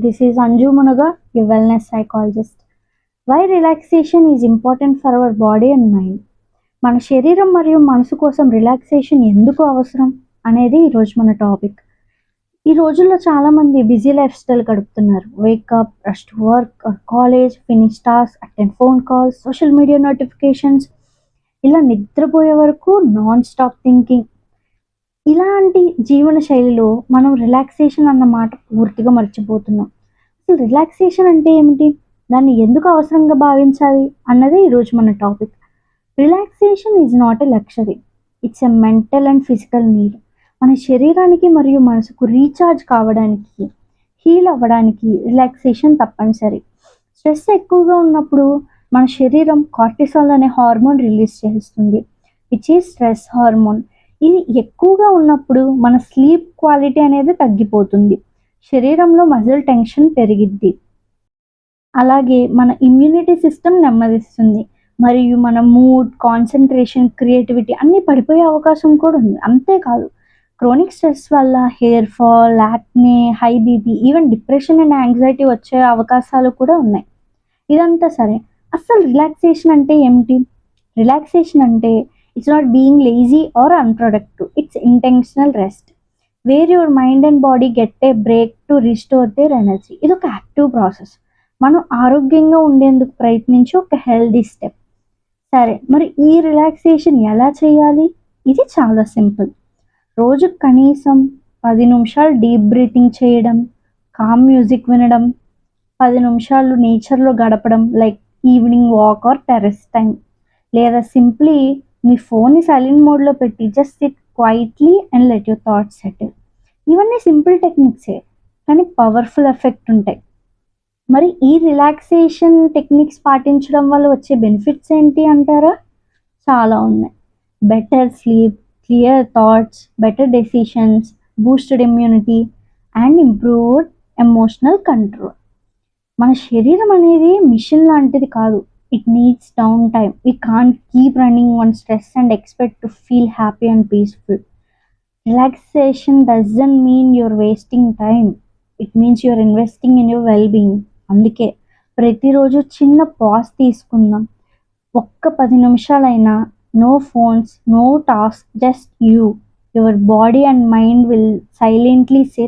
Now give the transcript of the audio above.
This is Anju Munaga, your wellness psychologist. Why relaxation is important for our body and mind. మన శరీరం మరియు మనసు కోసం relaxation ఎందుకు అవసరం అనేది ఈరోజు మన టాపిక్. ఈ రోజుల్లో చాలామంది బిజీ లైఫ్ స్టైల్ గడుపుతున్నారు. Wake up, rush to work, college, finish task, attend phone calls, social media notifications, ఇలా నిద్రపోయే వరకు నాన్ స్టాప్ థింకింగ్. ఇలాంటి జీవన శైలిలో మనం రిలాక్సేషన్ అన్న మాట పూర్తిగా మర్చిపోతున్నాం. అసలు రిలాక్సేషన్ అంటే ఏమిటి, దాన్ని ఎందుకు అవసరంగా భావించాలి అన్నదే ఈరోజు మన topic. Relaxation is not a luxury, it's a mental and physical need. మన శరీరానికి మరియు మనసుకు రీఛార్జ్ కావడానికి, హీల్ అవ్వడానికి రిలాక్సేషన్ తప్పనిసరి. స్ట్రెస్ ఎక్కువగా ఉన్నప్పుడు మన శరీరం కార్టిసాల్ అనే హార్మోన్ రిలీజ్ చేస్తుంది, విచ్ ఈజ్ స్ట్రెస్ హార్మోన్. ఇది ఎక్కువగా ఉన్నప్పుడు మన స్లీప్ క్వాలిటీ అనేది తగ్గిపోతుంది, శరీరంలో మజిల్ టెన్షన్ పెరిగిద్ది, అలాగే మన ఇమ్యూనిటీ సిస్టమ్ నెమ్మదిస్తుంది, మరియు మన మూడ్, కాన్సన్ట్రేషన్, క్రియేటివిటీ అన్నీ పడిపోయే అవకాశం కూడా ఉంది. అంతేకాదు, క్రోనిక్ స్ట్రెస్ వల్ల hair fall, acne, high BP, even depression and anxiety వచ్చే అవకాశాలు కూడా ఉన్నాయి. ఇదంతా సరే, అసలు రిలాక్సేషన్ అంటే ఏమిటి? రిలాక్సేషన్ అంటే it's not being lazy or unproductive, it's intentional rest where your mind and body get a break to restore their energy. ఇది ఒక యాక్టివ్ ప్రాసెస్, మనం ఆరోగ్యంగా ఉండేందుకు ప్రయత్నించి ఒక హెల్దీ స్టెప్. సరే, మరి ఈ రిలాక్సేషన్ ఎలా చేయాలి? ఇది చాలా సింపుల్. రోజు కనీసం 10 నిమిషాలు డీప్ బ్రీతింగ్ చేయడం, కామ్ మ్యూజిక్ వినడం, 10 నిమిషాలు నేచర్లో గడపడం, like evening walk are terrace time, లేదా సింప్లీ మీ ఫోన్ని సైలెంట్ మోడ్లో పెట్టి just SIT quietly and let your thoughts settle. ఇవన్నీ సింపుల్ టెక్నిక్సే, కానీ పవర్ఫుల్ ఎఫెక్ట్ ఉంటాయి. మరి ఈ రిలాక్సేషన్ టెక్నిక్స్ పాటించడం వల్ల వచ్చే బెనిఫిట్స్ ఏంటి అంటారా? చాలా ఉన్నాయి. Better sleep, clear thoughts, better decisions, boosted immunity and improved emotional control. మన శరీరం అనేది మిషన్ లాంటిది కాదు, it needs downtime. We can't keep running on stress and expect to feel happy and peaceful. Relaxation doesn't mean you're wasting time, it means you're investing in your well being. అందుకే ప్రతిరోజు చిన్న pause తీసుకుందాం. ఒక్క 10 నిమిషాలైనా no phones, no task, just you, your body and mind will silently say